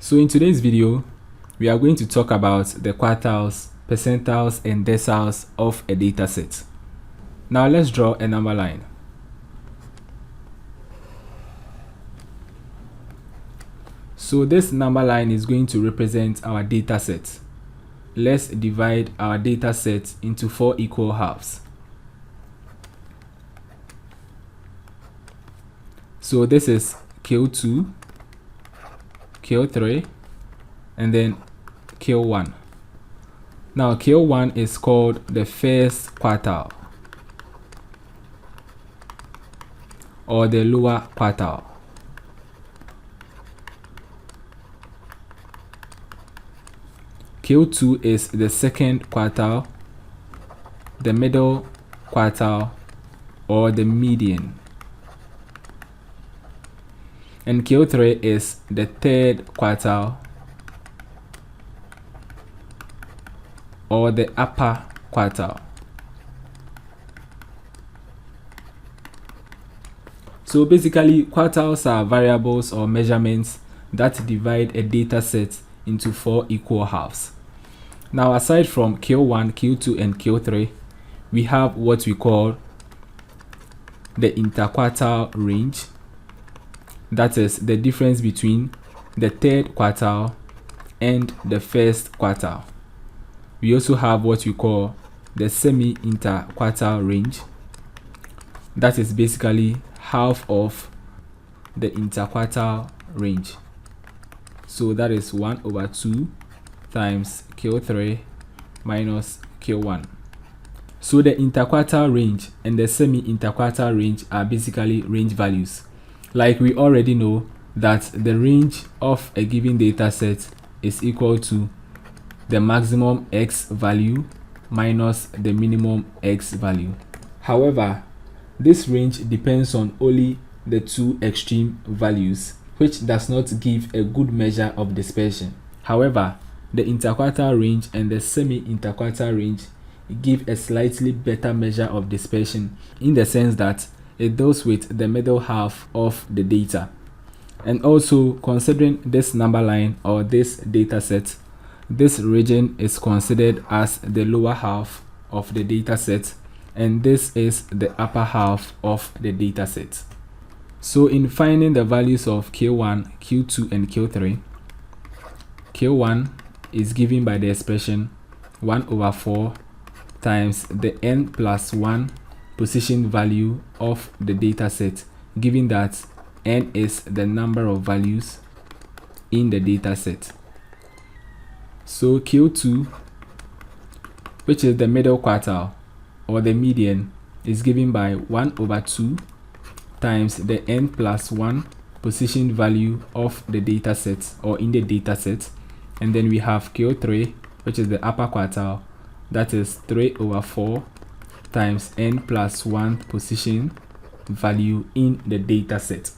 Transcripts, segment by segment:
So in today's video, we are going to talk about the quartiles, percentiles, and deciles of a data set. Now let's draw a number line. So this number line is going to represent our data set. Let's divide our data set into 4 equal halves. So this is Q2, Q3, and then Q1. Now Q1 is called the first quartile or the lower quartile. Q2 is the second quartile, the middle quartile, or the median. And Q3 is the third quartile or the upper quartile. So basically, quartiles are variables or measurements that divide a data set into 4 equal halves. Now, aside from Q1, Q2, and Q3, we have what we call the inter-quartile range. That is the difference between the third quartile and the first quartile. We also have what we call the semi-inter-quartile range. That is basically half of the inter-quartile range. So that is 1/2 times Q3 minus Q1. So the inter-quartile range and the semi-inter-quartile range are basically range values. Like we already know that the range of a given data set is equal to the maximum x value minus the minimum x value. However, this range depends on only the two extreme values, which does not give a good measure of dispersion. However, the inter-quartile range and the semi-inter-quartile range give a slightly better measure of dispersion in the sense that it deals with the middle half of the data. And also, considering this number line or this data set, this region is considered as the lower half of the data set, and this is the upper half of the data set. So in finding the values of Q1, Q2, and Q3, Q1 is given by the expression 1/4 times the n plus 1 position value of the data set, given that n is the number of values in the data set. So Q2, which is the middle quartile or the median, is given by 1/2 times the n plus 1 position value of the data set or in the data set. And then we have Q3, which is the upper quartile, that is 3/4 times n plus 1 position value in the data set.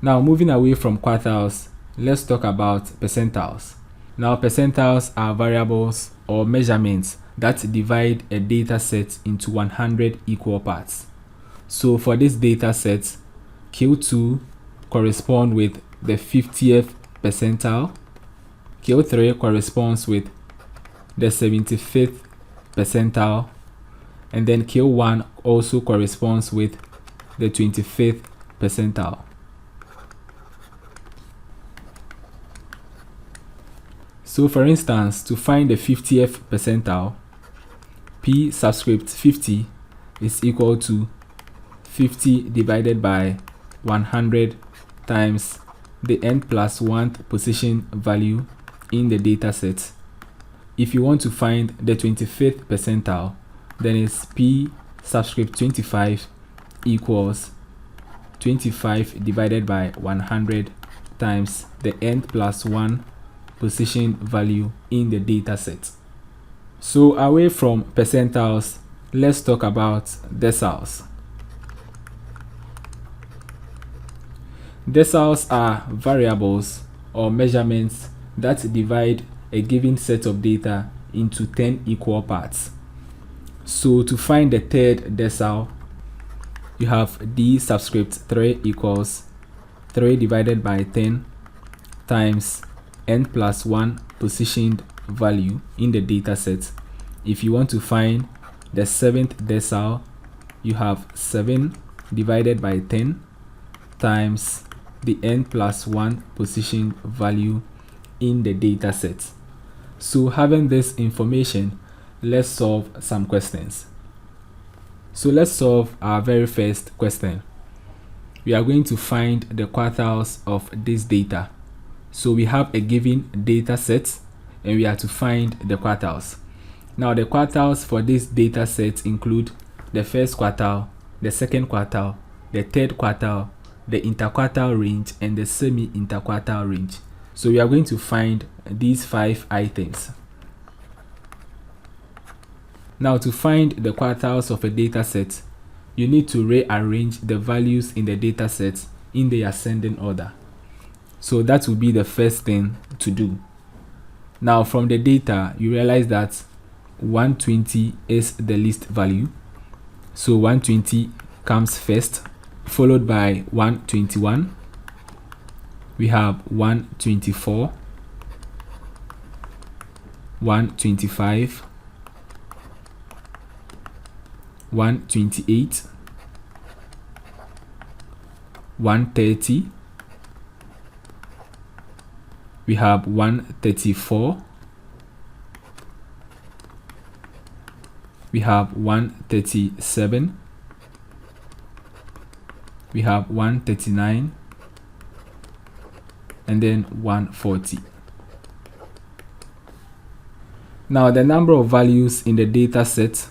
Now, moving away from quartiles, let's talk about percentiles. Now, percentiles are variables or measurements that divide a data set into 100 equal parts. So for this data set, Q2 corresponds with the 50th percentile, Q3 corresponds with the 75th percentile, and then Q1 also corresponds with the 25th percentile. So for instance, to find the 50th percentile, P subscript 50 is equal to 50 divided by 100 times the n plus 1 position value in the data set. If you want to find the 25th percentile, then it's P subscript 25 equals 25 divided by 100 times the n plus 1 position value in the data set. So away from percentiles, let's talk about deciles. Deciles are variables or measurements that divide a given set of data into 10 equal parts. So to find the third decile, you have D subscript 3 equals 3 divided by 10 times n plus 1 positioned value in the data set. If you want to find the 7th decile, you have 7 divided by 10 times the n plus 1 positioned value in the data set. So having this information, let's solve some questions. So let's solve our very first question. We are going to find the quartiles of this data. So we have a given data set and we are to find the quartiles. Now the quartiles for this data set include the first quartile, the second quartile, the third quartile, the interquartile range, and the semi-interquartile range. So we are going to find these 5 items. Now to find the quartiles of a data set, you need to rearrange the values in the data set in the ascending order. So that will be the first thing to do. Now from the data, you realize that 120 is the least value. So 120 comes first, followed by 121. We have 124, 125, 128, 130. We have 134. We have 137. We have 139. And then 140. Now the number of values in the data set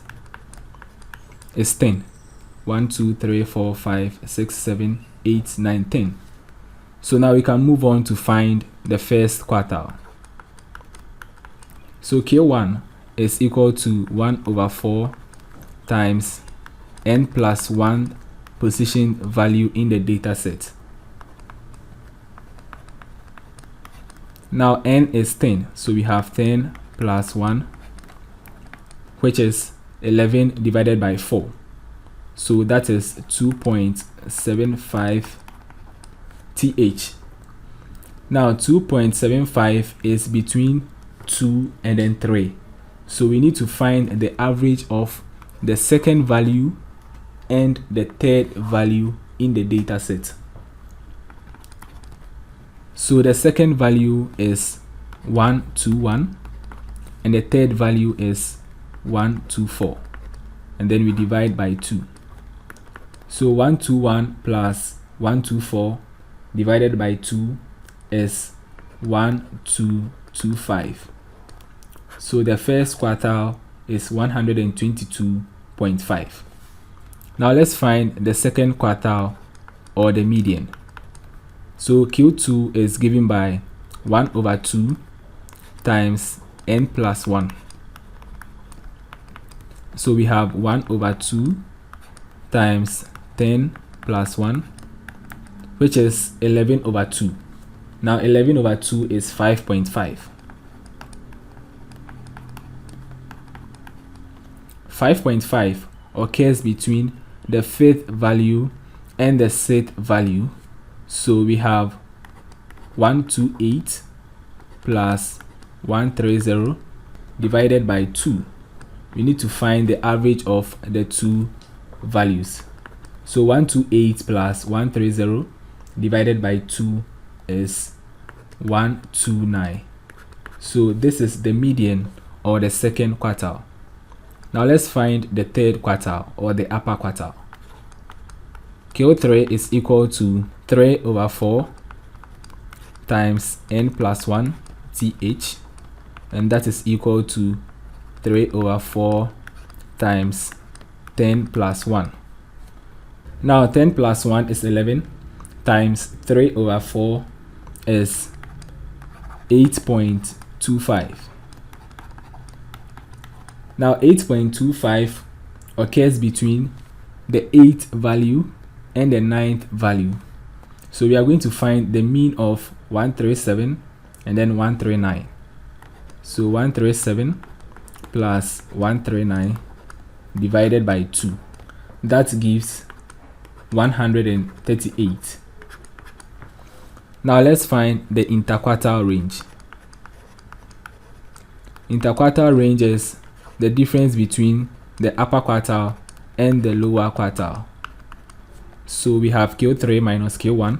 is 10. 1, 2, 3, 4, 5, 6, 7, 8, 9, 10. So now we can move on to find the first quartile. So K1 is equal to 1 over 4 times n plus 1 position value in the data set. Now n is 10, so we have 10 plus 1, which is 11 divided by 4. So that is 2.75 th. Now 2.75 is between 2 and then 3. So we need to find the average of the second value and the third value in the data set. So the second value is 121 and the third value is 124, and then we divide by 2. So 121 plus 124 divided by 2 is 1225. So the first quartile is 122.5. Now let's find the second quartile, or the median. So Q2 is given by 1 over 2 times n plus 1. So we have 1 over 2 times 10 plus 1, which is 11 over 2. Now 11 over 2 is 5.5. 5.5 occurs between the fifth value and the sixth value. So we have 128 plus 130 divided by 2. We need to find the average of the two values. So 128 plus 130 divided by 2 is 129. So this is the median, or the second quartile. Now let's find the third quartile, or the upper quartile. Q3 is equal to 3 over 4 times n plus 1 th, and that is equal to 3 over 4 times 10 plus 1. Now 10 plus 1 is 11 times 3 over 4 is 8.25. Now 8.25 occurs between the 8th value and the 9th value. So we are going to find the mean of 137 and then 139. So 137 plus 139 divided by 2. That gives 138. Now let's find the interquartile range. Interquartile range is the difference between the upper quartile and the lower quartile. So we have Q3 minus Q1.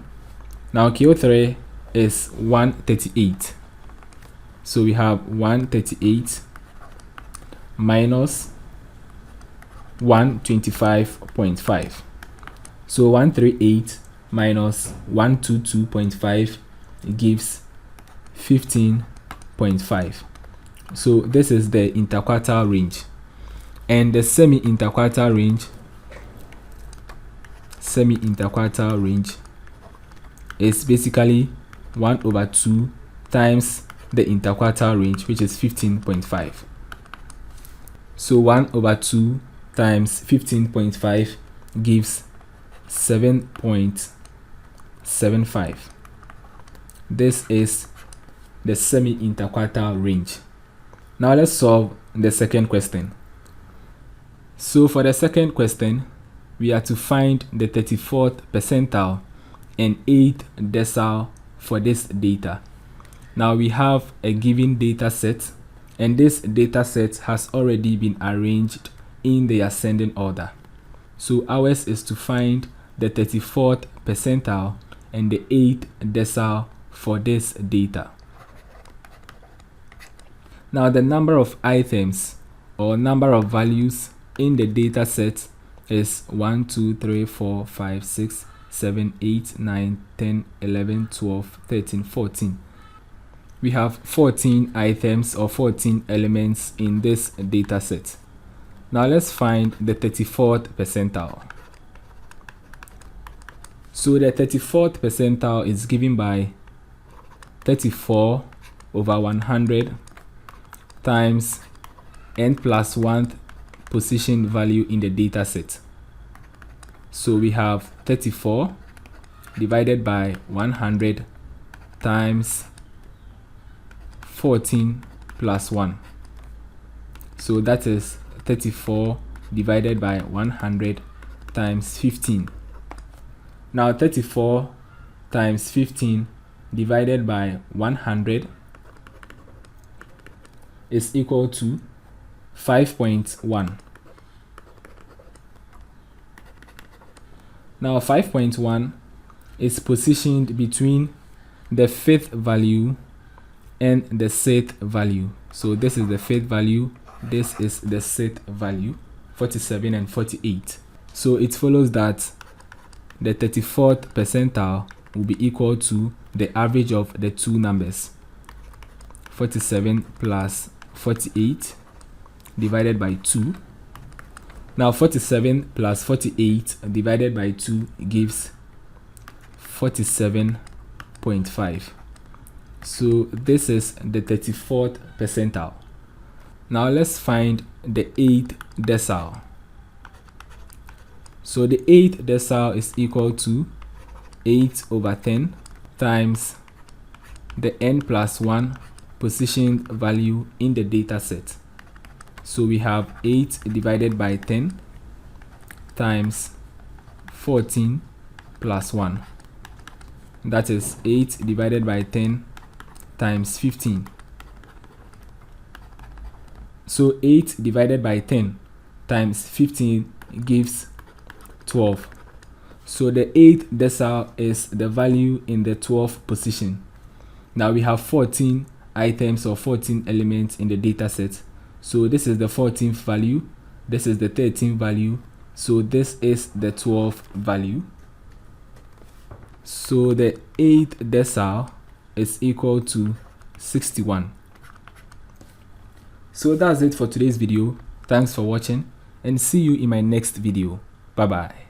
Now Q3 is 138. So we have 138 minus 125.5. So 138 minus 122.5 gives 15.5. So this is the interquartile range. And the semi-interquartile range is basically 1/2 times the interquartile range, which is 15.5. So 1/2 times 15.5 gives 7.75. This is the semi-interquartile range. Now let's solve the second question. So for the second question, we are to find the 34th percentile and 8th decile for this data. Now we have a given data set, and this data set has already been arranged in the ascending order. So ours is to find the 34th percentile and the 8th decile for this data. Now the number of items or number of values in the data set is 1, 2, 3, 4, 5, 6, 7, 8, 9, 10, 11, 12, 13, 14. We have 14 items or 14 elements in this data set. Now let's find the 34th percentile. So the 34th percentile is given by 34/100 times n plus 1th position value in the data set. So we have 34 divided by 100 times 14 plus 1. So that is 34 divided by 100 times 15. Now 34 times 15 divided by 100 is equal to 5.1. Now 5.1 is positioned between the 5th value and the 6th value. So this is the 5th value, this is the 6th value, 47 and 48. So it follows that the 34th percentile will be equal to the average of the two numbers, 47 plus 48 divided by 2. Now 47 plus 48 divided by 2 gives 47.5. So this is the 34th percentile. Now let's find the 8th decile. So the 8th decile is equal to 8/10 times the n plus 1 positioned value in the data set. So we have 8 divided by 10 times 14 plus 1. That is 8 divided by 10 times 15. So 8 divided by 10 times 15 gives 12. So the 8th decile is the value in the 12th position. Now we have 14 items or 14 elements in the data set. So this is the 14th value, this is the 13th value, so this is the 12th value. So the 8th decile is equal to 61. So that's it for today's video. Thanks for watching and see you in my next video. Bye bye.